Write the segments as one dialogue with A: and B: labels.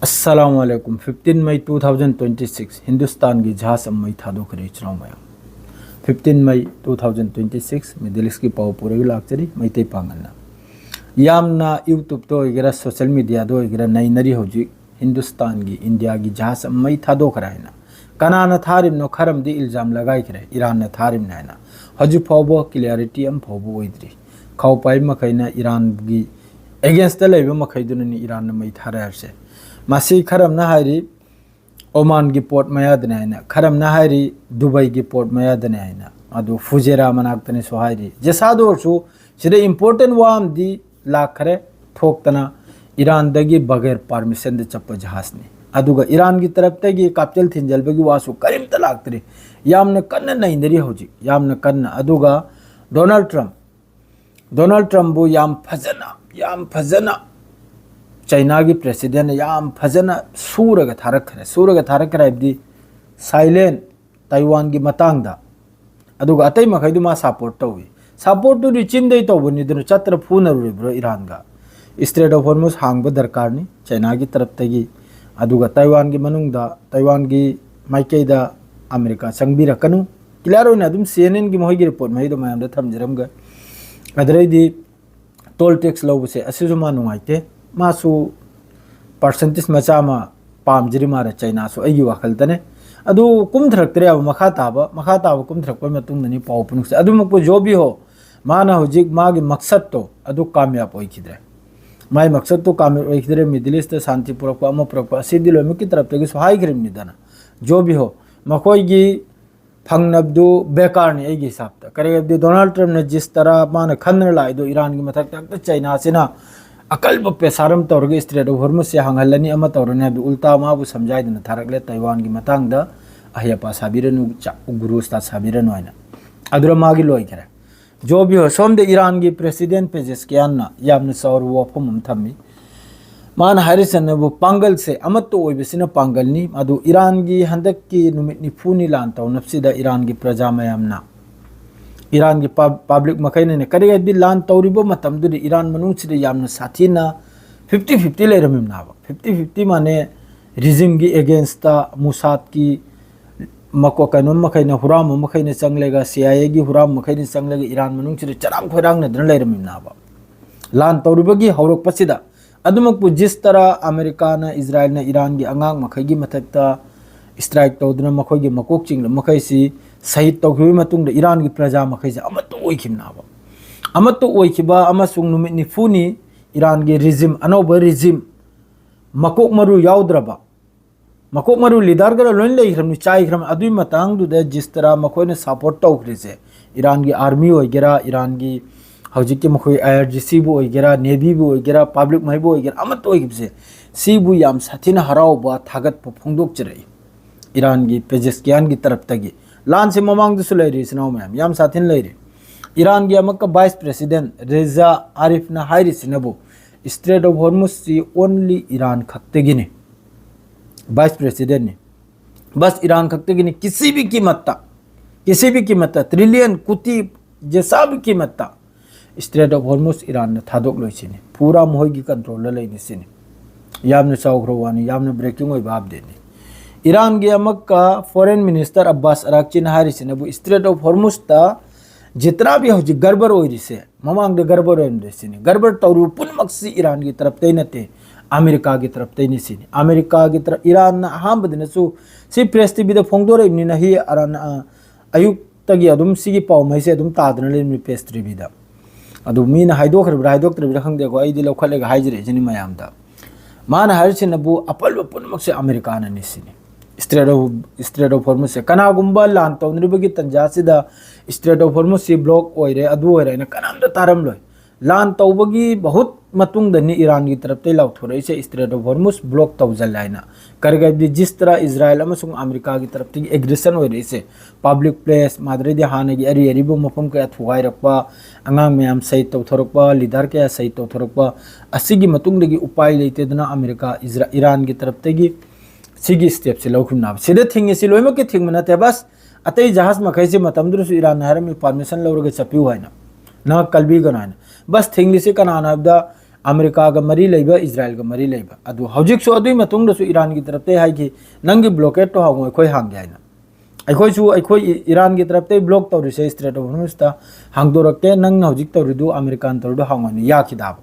A: अस्सलामुअलैकुम 15 मई 2026 हिंदुस्तान की जहाज मई थादो करे चुनाव मैं 15 मई 2026 मिडिल ईस्ट की पाव पूरे लाचरी मैते पांगना यामना यूट्यूब तो इगरा सोशल मीडिया दो इगरा नई नरी होजी हिंदुस्तान की इंडिया की जहाज मई थादो करायना कनाना थारिम नो खरम दी इल्जाम लगाई करे ईरान ने थारिम नायना हजु फावबो क्लियरिटी अम फावबो ओइद्री खाव पाइ मखैना ईरान की एगेंस्ट लेबो मखैदुनी ईरान ने मई थारायसे मासी खरम ना हारी ओमान की पोर्ट मयादने है ना खरम ना हारी दुबई की पोर्ट मयादने है ना अदु फुजेरा मनाक्तने सो हारी जैसा दोरसु सिरे इंपोर्टेंट वाम दी लाख खरे ठोकतना ईरान दगी बगैर परमिशन दे चप्प जहाज ने अदुगा ईरान की तरफ तगी कापचल थिंजल बगी वासु करीम तलाक्तरे यामने कन्न नहीं नरी होजी यामने कन्न अदुगा डोनाल्ड ट्रम्प बु याम फजना चाइना की प्रेसिडेंट याम फजना सूरगा थारखरे दी साइलेंट ताइवान की मतांगदा अदुगा अतै मखैदु मा सपोर्ट तौवी सपोर्ट टू रिचिन दे तौबनी दनु चत्र फुनरुब्रो ईरान गा स्ट्रेट ऑफ हॉर्मुज हांगब दरकार नि चाइना की तरफ तगी अदुगा ताइवान की मनुंगदा ताइवान की माइकेदा अमेरिका संगबिरकनु क्लियर होना अदुम सीएनएन की मोहिगी रिपोर्ट मैदो मायमदा थमजरमगा अदरैदी टोल टैक्स लौबसे असिजु मा नुंगाइते मासु परसेंटेज मचा मा पामजरी मारे चाइना सो अगी वाखलतने अदु कुमथरक्तरे अब मखा ताब कुमथरक्प मतुंगनि पाव पुनुसे अदुमको जो भी हो माना होजिक मागी मकसद तो अदु कामयाब ओइखिद्रे माय मकसद तो कामयाब ओइखिद्रे मिडिल ईस्ट शांति पुरक अम पुरक असिदि लोम की तरफ तगी सहाय ग्रिमनिदना जो भी हो मखोइगी फंगनबदु बेकार ने एगी हिसाब त करेगदि डोनाल्ड ट्रम्प ने जिस तरह मान खन्न लाइदो ईरान की मथक तक चाइना सेना अकल पेसारम तौर स्ट्रेट ऑफ हॉर्मुज से हांगलनी अमा तौरने उल्टा माबु समझाइदना थारकले ताइवान की मतांगदा अहयपा साबिरनु गुरुस्ता साबिरनु आइना अदुरा मागी लोइखरे जो भी हो सोमदे ईरान की प्रेसिडेंट पेजेस्कियाना यामन सौर वफम थम्मी मान हारिसन ने वो पांगल से अमत्तो ओइबसिना पांगलनी अदु ईरान की हंदक की नुमित निफुनी लान तौ नफ्सिदा ईरान की प्रजा मयामना ईरान की पब्लिक मखैने ने करेगदि लान तौरिबो मतमदुदि ईरान मनुंगसिदे यामना साथीना 50-50 लेरमिमनाबा 50-50 माने रिजिम की एगेंस्ट मुसाद की मको कनो मखैने हुराम मखैने चंगलेगा सीआईए की हुराम मखैने चंगलेगा ईरान मनुंगसिदे चराम खोरांग नदन लेरमिमनाबा लान तौरिबगी हौरकपसिदा अदुमकपु जिस तरह अमेरिका ने इजराइल ने ईरान की अंगांग मखैगी मथक्ता स्ट्राइक तौदना मखोगी मकोक चिंग मखैसी शहीद तौखिबि मतुंग ईरान की प्रजा मखैसे अमत्तो ओइखिमनाबा अमत्तो ओइखिबा अमसुंग नुमित निफुनी ईरान की रिजिम अनौब रिजिम मकोक मरु याउद्रबा मकोक मरु लीडर गर लोइन लेख्रम चाइख्रम अदुइ मतंग दुदे जिस तरह मखोने सपोर्ट तौखरिसे ईरान की आर्मी होइगेरा ईरान की हौजिक मखोई आईआरजीसी बु ओइगेरा नेवी बु ओइगेरा पब्लिक मैबु ओइगेरा अमत्तो ओइगिबसे सीबु याम साथिना हराउबा थागत फोंदोकचरई ईरान की पेजेस्कियान की तरफ तगी लान से ममांग दुसु लेरी सिनाव मैम याम साथिन लेरी ईरान की अमक वाइस प्रेसिडेंट रेजा आरिफ ना हाइरी सिनबु स्ट्रेट ऑफ हॉर्मुज सी ओनली ईरान खक्तेगिने वाइस प्रेसिडेंट ने बस ईरान खक्तेगिने किसी भी कीमत ट्रिलियन कुती जैसा भी कीमत स्ट्रेट ऑफ हॉर्मुज ईरान ने थादोक लोइसिने पूरा मोहगी कंट्रोल लेनिसिने यामने चाउख्रोवानी यामने ब्रेकिंग ओइ बाब देनी ईरान की अमक्का फॉरेन मिनिस्टर अब्बास अराक्ची हारिसिनबु स्ट्रेट ऑफ हॉर्मुज ता जितना भी हौजी गड़बड़ ओइरिसे ममांग दे गड़बड़ ओइरिसिने गड़बड़ तौरु पुनमक्सी ईरान की तरफ तैनते अमेरिका की तरफ तैनिसिने अमेरिका की तरफ ईरान ना अहमदनसु सी प्रेस टीवी दे फोंदोरेबनि ना ही अरान अयुक तगी अदुम सिगी पाव मैसे अदुम तादन लेमनि प्रेस टीवी दा अदु मीना हाइदोक्तरबिरा खंगदे को आइदि लौखलेगा हाइजरे जनि मयामदा मान हारिसिनबु अपल पुनमक्से अमेरिका ना निसिने स्ट्रेट ऑफ हॉर्मुज से कनागुंबा लान तौनरिबगी तंजासिदा स्ट्रेट ऑफ हॉर्मुज से ब्लॉक ओइरे अदु ओइरे न कनामदा तारम लोय लान तौबगी बहुत मतुंग दनी ईरान की तरफ ते लाउथोरै से स्ट्रेट ऑफ हॉर्मुज ब्लॉक तौजलाइना करगदि जिस तरह इजराइल अमसुंग अमेरिका की तरफ ते एग्रेशन ओइरे से पब्लिक प्लेस मादरेदि हानेगी अरि अरिबो मफम का थुगाइरकपा अंगांग मयाम सही तौथोरकपा लीडर के सही तौथोरकपा असिगी मतुंगदगी उपाय लेतेदना अमेरिका ईरान की तरफ तेगी सिगी स्टेप से लौखुमना सिदे थिंगे सि लोइमक के थिंग मनते बस अतै जहाज मखैसे मतमदुरसु ईरान हारमी परमिशन लौरगे चपिउ हैना न कलबी गनाना बस थिंगली से कनाना दा अमेरिका का मरी लेबा इजराइल का मरी लेबा अदु हौजिक सो अदुई मतुंग दसु ईरान की तरफ ते हाई कि नंगी ब्लॉकेट तो हाउ कोई हांग याइना अखोई ईरान की तरफ ते ब्लॉक तौरिसे स्ट्रेट ऑफ हॉर्मुज ता हांगदोरके नंग हौजिक तौरिदु अमेरिकान तौरिदु हांगनी याखिदाब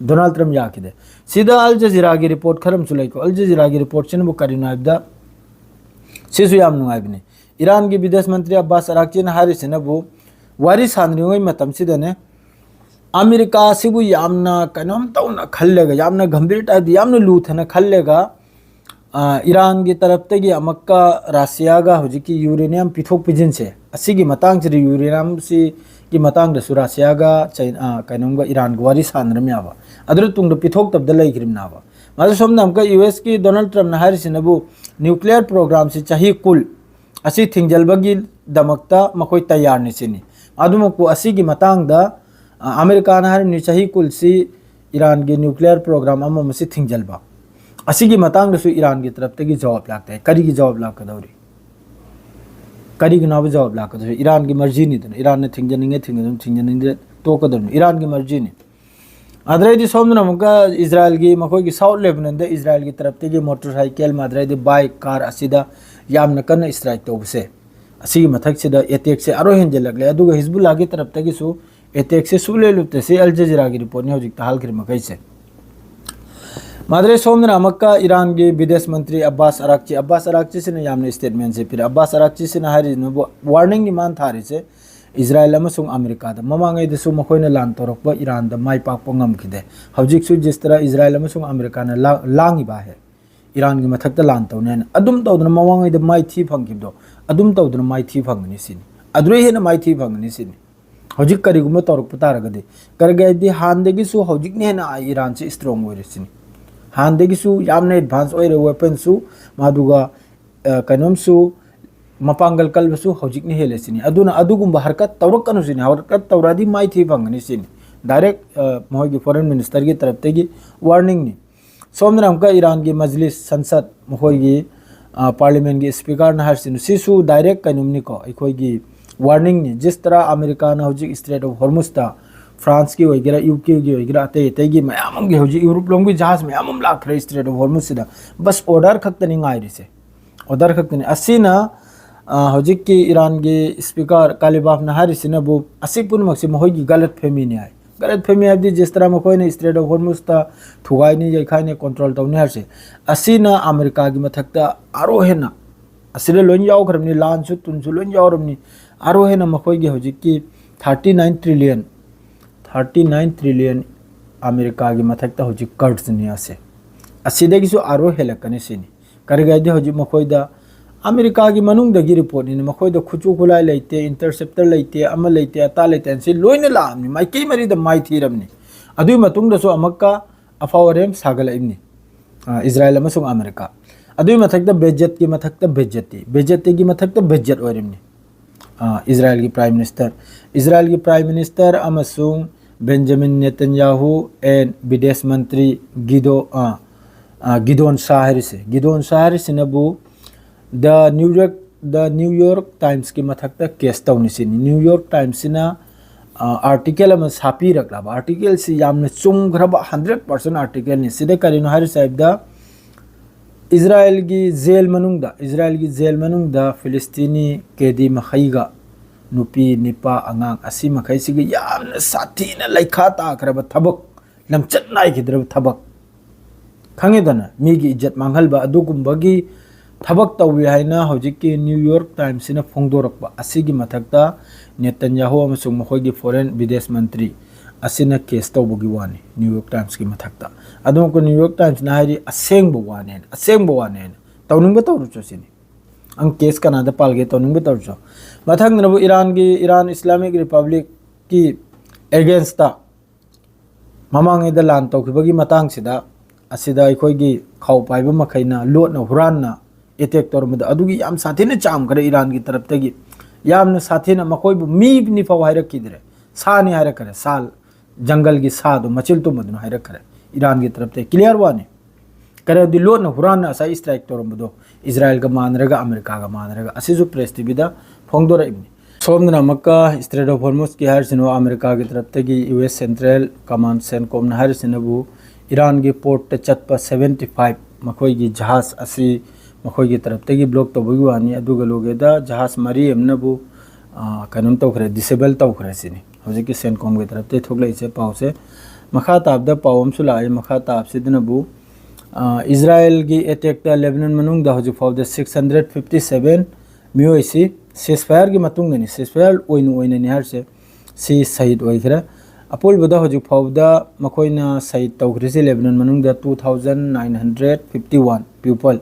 A: डोनाल्ड ट्रम्प याखिदे सिदा अल जजीरा की रिपोर्ट खरम सुलाइको अल जजीरा की रिपोर्ट चिन बु करिनाइबदा सिसु याम नुंगाइबने ईरान की विदेश मंत्री अब्बास अराक्ची ने हारिसिनबु वारी सानरिङै मतमसिदने अमेरिका सिबु यामना कनम तौना खल्लेगा यामना गंभीरता यामना लूथना खल्लेगा ईरान की तरफ तगी अमक्का रशिया गा हुजिकी यूरेनियम पिथोक पिजिन से असिगी मतंग से यूरेनियम सी की मतंग द रशिया गा चाइना कनम गा ईरान वारी सानरम यावा अदर तुंग द पिथोक तब द लैखिरिम नावा माजे सोमनम का यूएस की डोनाल्ड ट्रम्प ना हारिसिनबु न्यूक्लियर प्रोग्राम से चाही कुल असी थिंगजलबगी दमक्ता मखोय तैयार निसिनी अदुमकु असिगी मतंग द अमेरिका ना हारिनि चाही कुल सी ईरान के न्यूक्लियर प्रोग्राम अमम से थिंगजलबा असिगी मतंग दसु ईरान की तरफ तगी जवाब लागता है करी की जवाब लाकदौरी करी की नाव जवाब लाकदौरी ईरान की मर्जी नहीं ईरान ने थिंगजनिंगे तो कदर ईरान की मर्जी नहीं अदरैदी सोमना मुका इजराइल की मखोय की साउथ लेबनान दे इजराइल की तरफ तगी मोटरसाइकिल मादरैदी बाइक कार असिदा यामना कन्न स्ट्राइक तौबसे असिगी मथक सिदा अटैक से आरो हेंजलगले अदुगा हिजबुल्लाह की तरफ तगी सु अटैक से सुले लुते से अल जजीरा की रिपोर्ट ने हौजिक ताहाल खिर मकई से मादरे सोमना मक्का ईरान के विदेश मंत्री अब्बास अराक्ची से यामना स्टेटमेंट से फिर अब्बास अराक्ची से हारि वार्निंग निमान थारी से इजराइल अमसुंग अमेरिका द ममांगै दसु मखोयना लान तोरकपा ईरान द माइ पाकपा ngमखिदे हौजिकसु जिस तरह इजराइल अमसुंग अमेरिका ने लांगिबा है ईरान की मथकता लान तौने अदुम तौदना ममांगै द माइ थी फंगिबदो अदुम तौदना माइ थी फंगनी सिनी अद्रै हेना माइ थी फंगनी सिनी हौजिक करिगुम तौरकपा तारगदे करगैदि हानदगिसु हौजिक नेना ईरान से स्ट्रांग ओइरसिनी हानदगिसु यामना एडवांस ओइरे वेपनसु मादुगा कनमसु मपांगल कलबसु हौजिकने हेलेसिनी अदुना अदुगुंबा हरकत तौरकनुसिनी हरकत तौरादी माइ थी फंगनी सिनी डायरेक्ट मोहगी फॉरेन मिनिस्टर की तरफ तेगी वार्निंग नि सोमनाम का ईरान की मजलिस संसद मोहगी पार्लियामेंट की स्पीकर न हरसिनु सिसु डायरेक्ट कनुमनी को अखोगी वार्निंग नि जिस तरह अमेरिका न हौजिक स्ट्रेट ऑफ हॉर्मुज ता फ्रांस की होइगरा यूके की होइगरा अते अतेगी मयाम गे हौजिक यूरोप लोंगी जहाज मयाम लाखरे स्ट्रेट ऑफ हॉर्मुज सिदा बस ऑर्डर खक्तनी गायरिसे ऑर्डर खक्तनी असिना हौजिक की ईरान के स्पीकर कालिबाफ न हारिसिनबु असि पुनमक्सि मोहगी गलत फहमी ने आय गलत फहमी आदि जिस तरह मखोयने स्ट्रेट ऑफ हॉर्मुज ता थुगाइनी यखाइने कंट्रोल तौने हरसे असिना अमेरिका की मथकता आरो हेना असिले लोन यावखरमनि लानसु तुनसु लोन यावरमनि आरो हेना मखोयगी हौजिक की 39 ट्रिलियन अमेरिका की मथकता हौजिक कर्ड्स नि आसे असिदेगिसु आरो हेलकने सिनी करगैदि हौजिक मखोयदा अमेरिका की मनुंगदगी रिपोर्ट नि मखोयदा खुचु खुलाई लेते इंटरसेप्टर लेते अमा लेते अता लेते से लोइने लामनि माइके मरी द माइ थीरमनि अदुई मतुंगदसु अमक्का अफावरेम सागलइबनि इजराइल अमसुंग अमेरिका अदुई मथकदा बेज्जत की मथकदा बेज्जती की मथकदा बेज्जत ओइरमनि इजराइल की प्राइम मिनिस्टर अमसुंग बेंजामिन नेतन्याहू एंड विदेश मंत्री गिदोन साहरिसिनबु द न्यूयॉर्क टाइम्स की मथकता केस तौनिसिनी न्यूयॉर्क टाइम्स सिना आर्टिकल अमा सापीरक्लाबा आर्टिकल से यामना चुंग्रबा 100% आर्टिकल नि सिदे करिनो हारि साहिबदा इजराइल की जेल मनुंगदा फिलिस्तीनी कैदी मखैगा नुपी निपा अंगांग असी मखैसिग यामना साथीना लैखा ताखरबा थबक लमचत नाइखिद्रबा थबक खंगेदना मीगी इज्जत मांगहलबा अदुगुंबगी थबक तौवी हाइना हौजिकी न्यूयॉर्क टाइम्स सिना फोंगदोरकबा असिगी मथकता नेतन्याहू अमसुंग मखोयगी फॉरेन विदेश मंत्री असिना केस तौबगी वानी न्यूयॉर्क टाइम्स की मथकता अदुमको न्यूयॉर्क टाइम्स ना हाइरी असेंगबो वाने तौनिंगबा तौरुचो सिनी अंग case Kannada पालगे तौनिंगबा तौरुचो मथंगनबु Iran Islamic Republic की एगेंस्ट ममांगैदा लान तौखिबगी मतंग सिदा असिदा अखोयगी खाउ पाइबा मखैना लोटना हुरानना अटैक तौरमदा अदुगी याम साथेना चाम करे ईरान की तरफ तगी यामना साथेना मखोयबु मी निफाव हायरक्किदरे सानी हायरकरे साल जंगल की सादो मचिल तो मदन हायरकरे ईरान की तरफ ते क्लियर वाने करे दि लोटना हुरानना असा स्ट्राइक तौरमदो इजराइल का मानरगा अमेरिका का मानरगा असिजु प्रेस टीवी दा फोंगदोरा इबनी सोमना मक्का स्ट्रेट ऑफ हॉर्मुज की हरसिनो अमेरिका की तरफ तगी यूएस सेंट्रल कमांड सेंटकॉम हरसिनबु ईरान की पोर्ट चटप 75 मखोई की जहाज असी मखोई की तरफ तगी ब्लॉक तौबगी वानी अदुगा लोगेदा जहाज मरी एमनबु कनुम तौखरे डिसेबल तौखरे सिनी हौजिक सेंटकॉम की तरफ ते थोगलाइसे पाउसे मखा ताबदा पावमसु लाए मखा ताब सिदनबु इजराइल की अटैक ता लेबनान मनुंग दा हौजिक फाउदे 657 मियोइसी सेसफायर की मतुंग ने सेसफायर ओइन निहार से सी शहीद ओइखरा अपोल बदा हौजिक फाउदा मखोइना शहीद तौखरिसे लेबनान मनुंग दा 2951 पीपल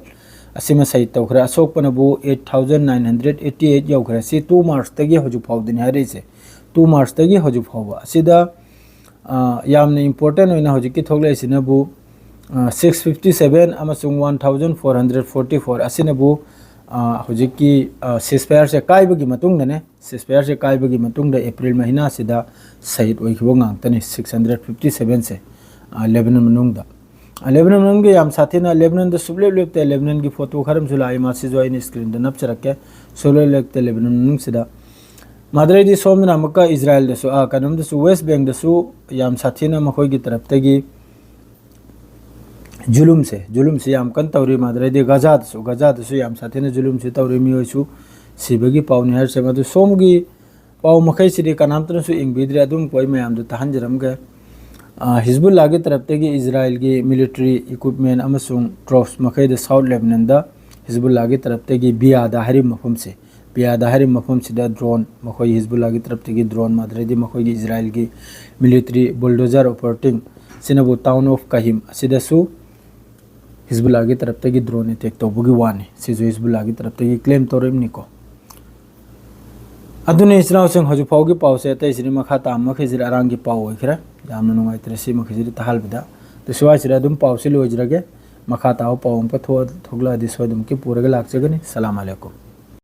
A: असीमा शहीद तौखरा अशोकपनबु 8988 यौखरा सी 2 मार्च तगी हौजिक फाउदनि हारिसे 2 मार्च तगी हौजिक फाउबा असिदा यामने इंपोर्टेंट ओइना हौजिक की थोगलाइसिनबु 657 अमसुंग 1444 असिनबु हौजिक की सेसफायर से कायबगी मतुंग ने सेसफायर से कायबगी मतुंग दा अप्रैल महीना सिदा शहीद ओइखिबो गांगतनी 657 से लेबनान मनुंग दा लेबनान मनुंग याम साथीना लेबनान दा सुबले लेबते लेबनान की फोटो खरम सुलाई मासी जो इन स्क्रीन दा नप चरके सोले लेबते लेबनान मनुंग सिदा मादरेदी सोमना मक्का इजराइल दसु कनम दसु वेस्ट बैंक दसु याम साथीना मखोई की तरफ तगी जुलुम से याम कन तौरी मादरेदी गजा दसु याम साथीना जुलुम से तौरी मियोसु सिबगी पाउनि हर से मदु सोमगी पाउ मखै सिदि कनामतनसु इंगबिद्रे अदुम कोई मयाम द तहनजरम गे हिजबुल्लाह की तरफ तगी इजराइल की मिलिट्री इक्विपमेंट अमसुंग ट्रॉप्स मखै द साउथ लेबनान दा हिजबुल्लाह की तरफ तगी बियादा हरिम मफम से बियादा हरिम मफम सिदा ड्रोन मखोई हिजबुल्लाह की तरफ तगी ड्रोन मादरेदी मखोई इजराइल की मिलिट्री बुलडोजर ऑपरेटिंग सिनबु टाउन ऑफ कहिम सिदसु हिजबुल्लाह की तरफ तगी ड्रोन अटैक तौबगी वानी सिजु हिजबुल्लाह की तरफ तगी क्लेम तौरमनिको अदुने इसराव संग हजु फाउगी पाउसे अतै सिनि मखा ताम मखिजिर अरांगी पाउ ओइखरा यामना नुंगाइत्रे सि मखिजिर तहालबदा तसुवा सिरा दुम पाउसे लोइजरगे मखा ताउ पाउ पे थोगला दिसोदम की पूरगे लाक्चगनी सलाम अलैकुम।